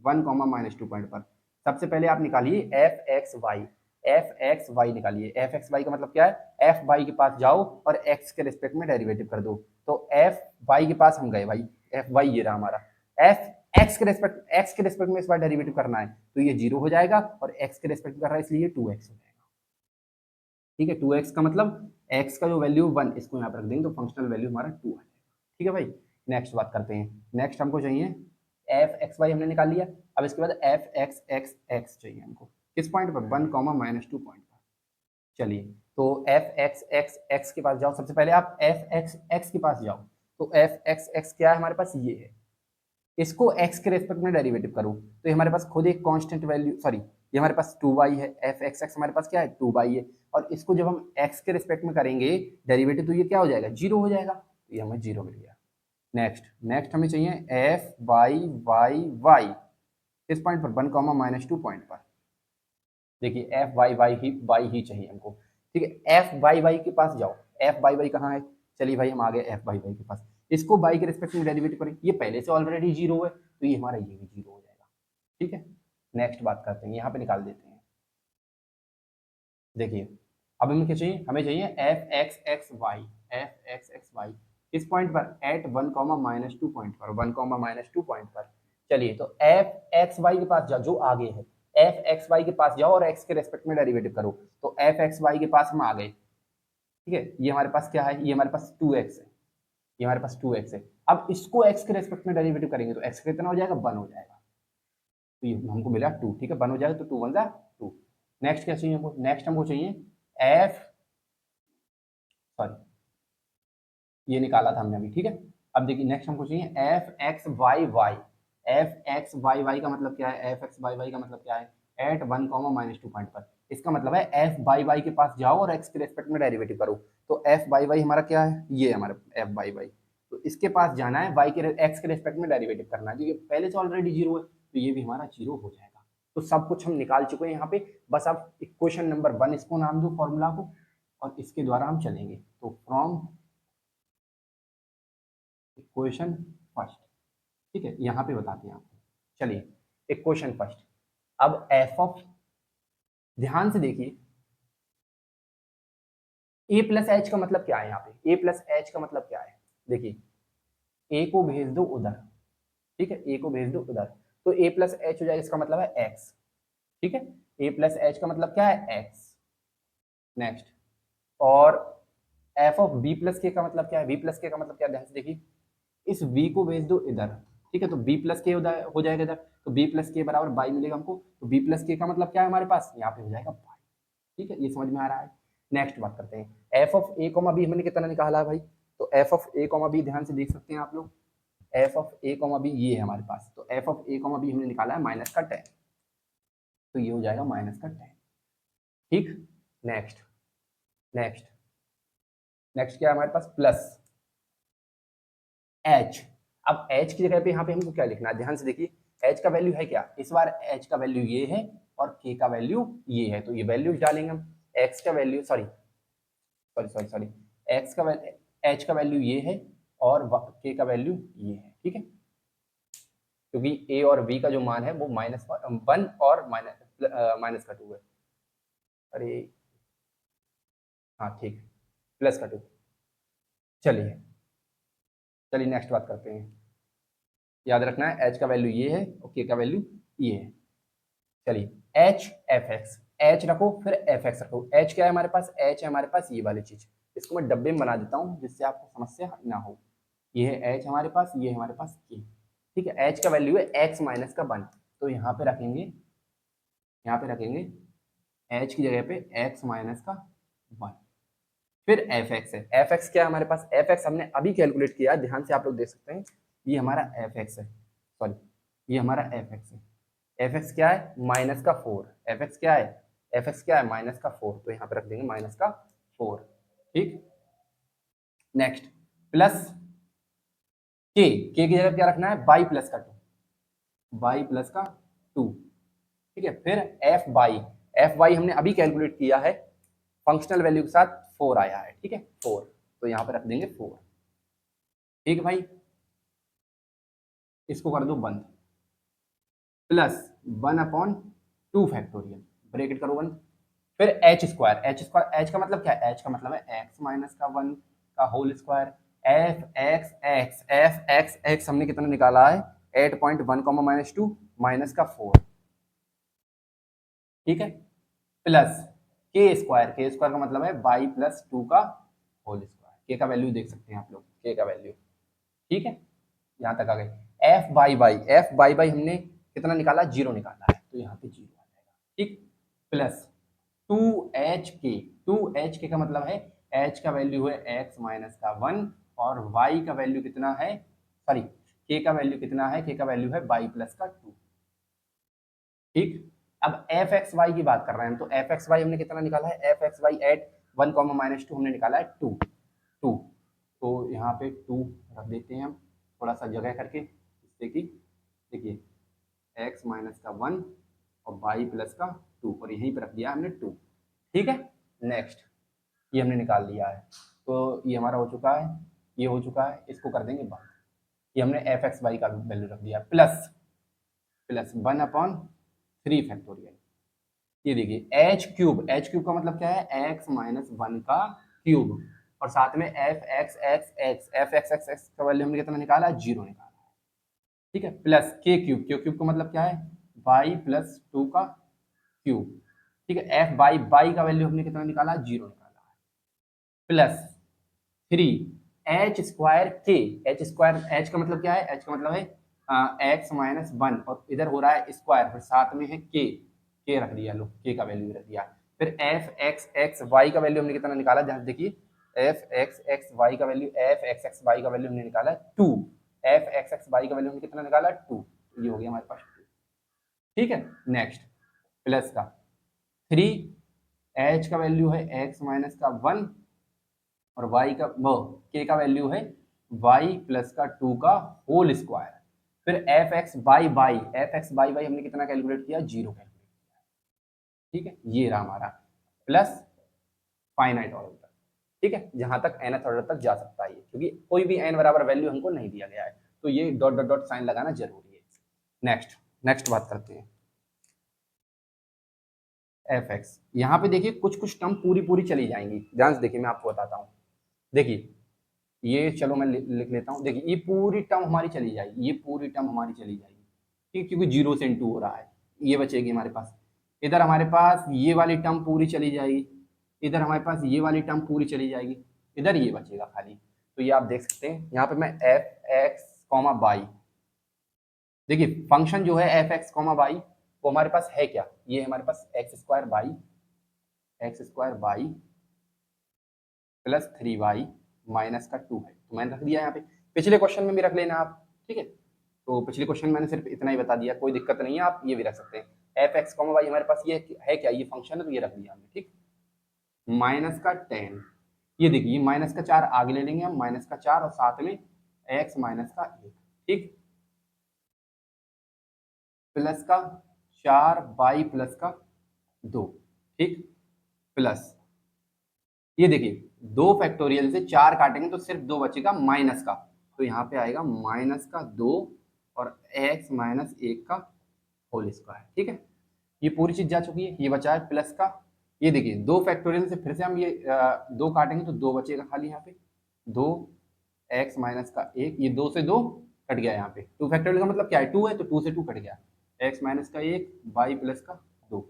1, -2 पॉइंट पर। सबसे पहले आप निकालिए F x Y, F x Y निकालिए। एफ एक्स वाई का मतलब क्या है, एफ वाई के पास जाओ और एक्स के रिस्पेक्ट में डेरिवेटिव कर दो। तो एफ वाई के पास हम गए भाई, एफ वाई ये रहा हमारा, एफ एक्स के रिस्पेक्ट में इस बार डेरिवेटिव करना है तो ये जीरो हो जाएगा और एक्स के रिस्पेक्ट कर रहा है इसलिए 2x हो जाएगा। ठीक है, 2x का मतलब x का जो वैल्यू 1 इसको यहाँ पर रख देंगे तो फंक्शनल वैल्यू हमारा 2 आ जाएगा। ठीक है भाई, नेक्स्ट बात करते हैं। नेक्स्ट हमको चाहिए एफ एक्स वाई हमने निकाल लिया, अब इसके बाद एफ एक्स एक्स एक्स चाहिए हमको, किस पॉइंट पर, 1, -2 पॉइंट पर। चलिए, तो एफ एक्स एक्स एक्स के पास जाओ, सबसे पहले आप एफ एक्स एक्स के पास जाओ। तो एफ एक्स एक्स क्या है हमारे पास, ये है, इसको x के रेस्पेक्ट में डेरिवेटिव करो तो ये हमारे पास खुद एक कांस्टेंट वैल्यू, सॉरी ये हमारे पास 2y है, एफ एक्स एक्स हमारे पास क्या है 2y है, और इसको जब हम x के रेस्पेक्ट में करेंगे डेरिवेटिव तो ये क्या हो जाएगा, जीरो हो जाएगा, तो ये हमें जीरो मिल गया। नेक्स्ट नेक्स्ट हमें चाहिए एफ वाई वाई वाई, किस पॉइंट पर, 1, -2 पॉइंट पर। देखिए एफ वाई वाई ही चाहिए हमको। ठीक है, एफ वाई वाई के पास जाओ, एफ वाई वाई कहाँ है, चलिए भाई हम आ गए एफ वाई वाई के पास, इसको वाई के रिस्पेक्ट में डेरिवेटिव करें, ये पहले से ऑलरेडी जीरो है तो ये हमारा ये भी जीरो हो जाएगा। ठीक है, नेक्स्ट बात करते हैं, यहाँ पे निकाल देते हैं। देखिए अब हमें क्या चाहिए, हमें चाहिए F x x Y, F x x Y किस पॉइंट पर, एट 1, -2 पॉइंट पर, 1, -2 पॉइंट पर। चलिए तो एफ एक्स वाई के पास जाओ, जो आगे है एफ एक्स वाई के पास जाओ और एक्स के रेस्पेक्ट में डेरिवेटिव करो। तो एफ एक्स वाई के पास हम आ गए। ठीक है, ये हमारे पास क्या है, ये हमारे पास 2x है, ये हमारे पास 2x है। अब इसको x के रेस्पेक्ट में डेरिवेटिव करेंगे तो x कितना हो जाएगा, 1 हो जाएगा, तो ये हमको मिला 2। ठीक है, 1 हो जाएगा तो 2 1 2। नेक्स्ट क्या चाहिए हमको, नेक्स्ट हमको चाहिए एफ, सॉरी ये निकाला था हमने अभी। ठीक है, अब देखिए नेक्स्ट हमको चाहिए F x Y Y, F x Y Y का मतलब क्या है, एफ एक्स वाई वाई का मतलब क्या है, एट 1, -2 पॉइंट पर। इसका मतलब है एफ वाई वाई के पास जाओ और एक्स के रेस्पेक्ट में डेरिवेटिव करो। तो एफ वाई वाई हमारा क्या है, ये हमारा एफ वाई वाई, तो इसके पास जाना है, वाई के एक्स के रेस्पेक्ट में डेरिवेटिव करना है, क्योंकि पहले से ऑलरेडी जीरो है तो ये भी हमारा जीरो हो जाएगा। तो सब कुछ हम निकाल चुके हैं यहाँ पे, बस आप इक्वेशन नंबर 1 इसको नाम दो फॉर्मूला को, और इसके द्वारा हम चलेंगे। तो फ्रॉम इक्वेशन फर्स्ट, ठीक है, यहाँ पे बताते हैं आपको। चलिए इक्वेशन फर्स्ट, अब एफ ऑफ, ध्यान से देखिए, ए प्लस एच का मतलब क्या है, यहाँ पे ए प्लस एच का मतलब क्या है, देखिए ए को भेज दो उधर, ठीक है, ए को भेज दो उधर, तो ए प्लस एच हो जाएगा, इसका मतलब है एक्स। ठीक है, ए प्लस एच का मतलब क्या है, एक्स। नेक्स्ट, और F of B plus K का मतलब क्या है, बी प्लस के का मतलब क्या है, ध्यान से देखिए, इस v को भेज दो इधर। ठीक है, तो b प्लस के हो जाएगा इधर, तो b प्लस के बराबर बाई मिलेगा हमको, तो b प्लस के का मतलब क्या है हमारे पास, यहाँ पे हो जाएगा बाई। ठीक है, ये समझ में आ रहा है। नेक्स्ट बात करते हैं, F of A comma B हमने कितना निकाला है भाई, तो F of A comma B ध्यान से देख सकते हैं आप लोग, F of A comma B ये है हमारे पास, तो F of A comma B हमने निकाला है माइनस का 10, तो ये हो जाएगा माइनस का 10। ठीक, नेक्स्ट नेक्स्ट नेक्स्ट क्या है हमारे पास, प्लस एच। अब एच की जगह पे यहाँ पे हमको क्या लिखना है, ध्यान से देखिए, एच का वैल्यू है क्या, इस बार एच का वैल्यू ये है और के का वैल्यू ये है, तो ये वैल्यूज डालेंगे हम। एक्स का value, sorry sorry sorry sorry x का वैल्यू, एच का वैल्यू ये है और के का वैल्यू ये है। ठीक है, क्योंकि ए और बी का जो मान है वो -1 और माइनस का 2 है, अरे हाँ ठीक है, प्लस का 2। चलिए चलिए नेक्स्ट बात करते हैं, याद रखना है एच का वैल्यू ये है और के का वैल्यू ये है। चलिए एच एफ एक्स, एच रखो फिर एफ एक्स रखो, एच क्या है हमारे पास, एच है हमारे पास ये वाली चीज, इसको मैं डब्बे में बना देता हूँ जिससे आपको समस्या ना हो। ये है एच हमारे पास, ये हमारे पास के। ठीक है, एच का वैल्यू है एक्स माइनस का 1, तो यहाँ पे रखेंगे, यहाँ पे रखेंगे एच की जगह पे एक्स माइनस का 1, फिर एफ एक्स है, एफ एक्स क्या है हमारे पास, एफ एक्स हमने अभी कैलकुलेट किया, ध्यान से आप लोग देख सकते हैं, ये हमारा एफ एक्स है, सॉरी ये हमारा एफ एक्स है, एफ एक्स क्या है माइनस का 4, एफ एक्स क्या है, एफ एक्स क्या है माइनस का 4, तो यहाँ पे रख देंगे माइनस का 4। ठीक, नेक्स्ट प्लस के की जगह क्या रखना है बाई प्लस का 2, बाई प्लस का 2। ठीक है, फिर एफ बाई हमने अभी कैलकुलेट किया है, फंक्शनल वैल्यू के साथ 4 आया है। ठीक है 4, तो यहाँ पे रख देंगे 4। ठीक है भाई, इसको कर दो बंद, प्लस 1/2 फैक्टोरियल, ब्रेकेट करो बंद, फिर एच स्क्वायर, एच का मतलब क्या है, एच का मतलब है एक्स माइनस का 1 का whole square. F x X हमने कितना निकाला है 8.1 माइनस 2 माइनस का 4। ठीक है, प्लस के स्क्वायर का मतलब है बाई प्लस 2 का होल स्क्वायर। के का वैल्यू देख सकते हैं आप लोग, के का वैल्यू। ठीक है, यहां तक आ गए। एफ बाई बाई हमने कितना निकाला, 0 निकाला है, तो यहाँ पे 0 आ जाएगा। ठीक, प्लस 2 एच के का मतलब है एच का वैल्यू है एक्स माइनस का 1 और वाई का वैल्यू कितना है, सॉरी के का वैल्यू कितना है, के का वैल्यू है बाई प्लस का 2। ठीक, अब एफ एक्स वाई की बात कर रहे हैं तो एफ एक्स वाई हमने कितना निकाला है, एफ एक्स वाई एट 1 - 2 हमने निकाला है 2 2। तो यहाँ पे 2 रख देते हैं हम थोड़ा सा जगह करके, जिससे कि देखिए एक्स माइनस का 1 और वाई प्लस का 2, और यहीं पे रख दिया हमने 2। ठीक है, नेक्स्ट ये हमने निकाल लिया है, तो ये हमारा हो चुका है, ये हो चुका है, इसको कर देंगे बंद। ये हमने एफ एक्स वाई का वैल्यू रख दिया, प्लस प्लस 1/3 फैक्टोरियल। ये देखिए एच क्यूब का मतलब क्या है, एक्स माइनस 1 का क्यूब, और साथ में एफ एक्स एक्स एक्स का वैल्यू हमने कितना निकाला, 0 निकाला। ठीक है, प्लस के क्यूब का मतलब क्या है, बाई प्लस 2 का क्यूब। ठीक है, एफ बाई बाई का वैल्यू हमने कितना निकाला, 0 निकाला है, प्लस 3 एच स्क्वायर के, एच स्क्वायर, एच का मतलब क्या है, एच का मतलब है एक्स माइनस 1 और इधर हो रहा है स्क्वायर, फिर साथ में है के रख दिया, लो के का वैल्यू रख दिया। फिर एफ एक्स एक्स वाई का वैल्यू हमने कितना निकाला, जहां देखिए एफ एक्स एक्स वाई का value, F x x Y का वैल्यू हमने निकाला 2, एफ एक्स एक्स वाई का वैल्यू हमने कितना निकाला 2, ये हो गया हमारे पास 2। ठीक है, नेक्स्ट प्लस का 3 एच का वैल्यू है एक्स माइनस का 1 और वाई का वो के का वैल्यू है वाई प्लस का 2 का होल स्क्वायर। फिर F x by Y, F x by by हमने कितना कैलकुलेट किया, 0 कैलकुलेट किया। ठीक है, ये रहा हमारा प्लस फाइनाइट ऑर्डर तक। ठीक है, जहां तक nth ऑर्डर तक जा सकता है, क्योंकि कोई भी n बराबर वैल्यू हमको नहीं दिया गया है, तो ये डॉट डॉट डॉट साइन लगाना जरूरी है। नेक्स्ट नेक्स्ट बात करते हैं एफ एक्स। यहाँ पे देखिए कुछ कुछ टर्म पूरी पूरी चली जाएंगी, ध्यान से देखिए मैं आपको बताता हूँ। देखिए ये चलो मैं लिख लेता हूँ, देखिए ये पूरी टर्म हमारी चली जाएगी, ये पूरी टर्म हमारी चली जाएगी। ठीक, क्योंकि 0 से इनटू हो रहा है, ये बचेगी हमारे पास। इधर हमारे पास ये वाली टर्म पूरी चली जाएगी, इधर हमारे पास ये वाली टर्म पूरी चली जाएगी, इधर ये बचेगा खाली। तो ये आप देख सकते हैं, यहाँ पे मैं एफ एक्स कॉमा बाई, देखिए फंक्शन जो है एफ एक्स कॉमा बाई वो हमारे पास है क्या, ये हमारे पास x square by plus 3y minus का 2 है, तो मैंने रख दिया यहाँ पे। पिछले क्वेश्चन में भी रख लेना आप। ठीक है, तो पिछले क्वेश्चन मैंने सिर्फ इतना ही बता दिया, कोई दिक्कत नहीं है, आप ये भी रख सकते हैं। एफ एक्स कॉमा वाई हमारे पास ये है क्या, ये फंक्शन है, तो ये रख दिया हमने। ठीक, माइनस का 10, ये देखिए माइनस का 4 आगे ले लेंगे हम, माइनस का 4 और साथ में एक्स माइनस का 1। ठीक, प्लस का 4 बाई प्लस का 2। ठीक, प्लस ये देखिए 2 फैक्टोरियल से 4 काटेंगे तो सिर्फ 2 बचेगा माइनस का, तो यहाँ पे आएगा माइनस का 2 और x माइनस 1 का होल स्क्वायर। ठीक है, ये पूरी चीज जा चुकी है, ये बचा है प्लस का। ये देखिए 2 फैक्टोरियल से फिर से हम ये 2 काटेंगे तो 2 बचेगा खाली यहाँ पे, 2 x माइनस का 1, ये 2 से 2 कट गया, यहाँ पे 2 फैक्टोरियल का मतलब क्या है 2 है, तो 2 से 2 कट गया, x माइनस का 1 बाई प्लस का 2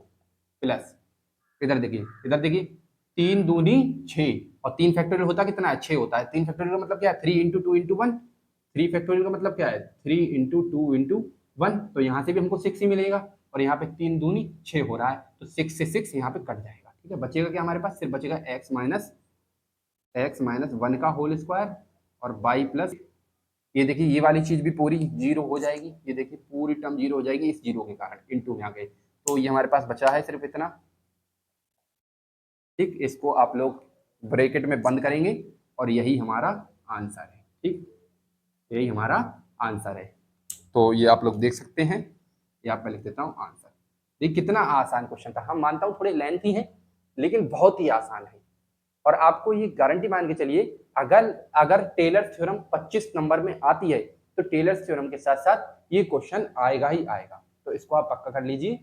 प्लस, इधर देखिए 3 दूनी 6 और 3 फैक्टोरियल होता कितना है, 6 होता है। 3 फैक्टोरियल का मतलब क्या है, 3 इंटू 2 इंटू 1। 3 फैक्टोरियल का मतलब क्या है, 3 इंटू 2 इंटू 1, तो यहाँ से भी हमको 6 ही मिलेगा, और यहाँ पे 3 दूनी 6 हो रहा है, तो 6 से 6 यहाँ पे कट जाएगा। ठीक है, बचेगा क्या हमारे पास, सिर्फ बचेगा एक्स माइनस 1 का होल स्क्वायर और बाई प्लस ये देखिए ये वाली चीज भी पूरी जीरो हो जाएगी, ये देखिए पूरी टर्म जीरो हो जाएगी इस जीरो के कारण, इनटू में आ गए, तो ये हमारे पास बचा है सिर्फ इतना। ठीक, इसको आप लोग ब्रैकेट में बंद करेंगे और यही हमारा आंसर है। ठीक, यही हमारा आंसर है। तो ये आप लोग देख सकते हैं, ये आप मैं लिख देता हूँ आंसर। ये कितना आसान क्वेश्चन था, हम मानता हूँ थोड़े लेंथी है लेकिन बहुत ही आसान है। और आपको ये गारंटी मान के चलिए, अगर अगर टेलर थ्योरम 25 नंबर में आती है तो टेलर थ्योरम के साथ साथ ये क्वेश्चन आएगा ही आएगा। तो इसको आप पक्का कर लीजिए।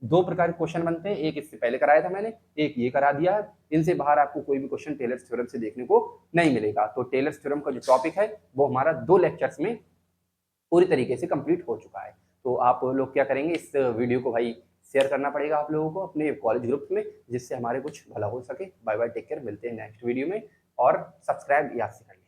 दो प्रकार के क्वेश्चन बनते हैं, एक इससे पहले कराया था मैंने, एक ये करा दिया है। इनसे बाहर आपको कोई भी क्वेश्चन टेलर थ्योरम से देखने को नहीं मिलेगा। तो टेलर थ्योरम का जो टॉपिक है वो हमारा 2 लेक्चर्स में पूरी तरीके से कंप्लीट हो चुका है। तो आप लोग क्या करेंगे, इस वीडियो को भाई शेयर करना पड़ेगा आप लोगों को अपने कॉलेज ग्रुप में, जिससे हमारे कुछ भला हो सके। बाय बाय, टेक केयर, मिलते हैं नेक्स्ट वीडियो में। और सब्सक्राइब याद से करना।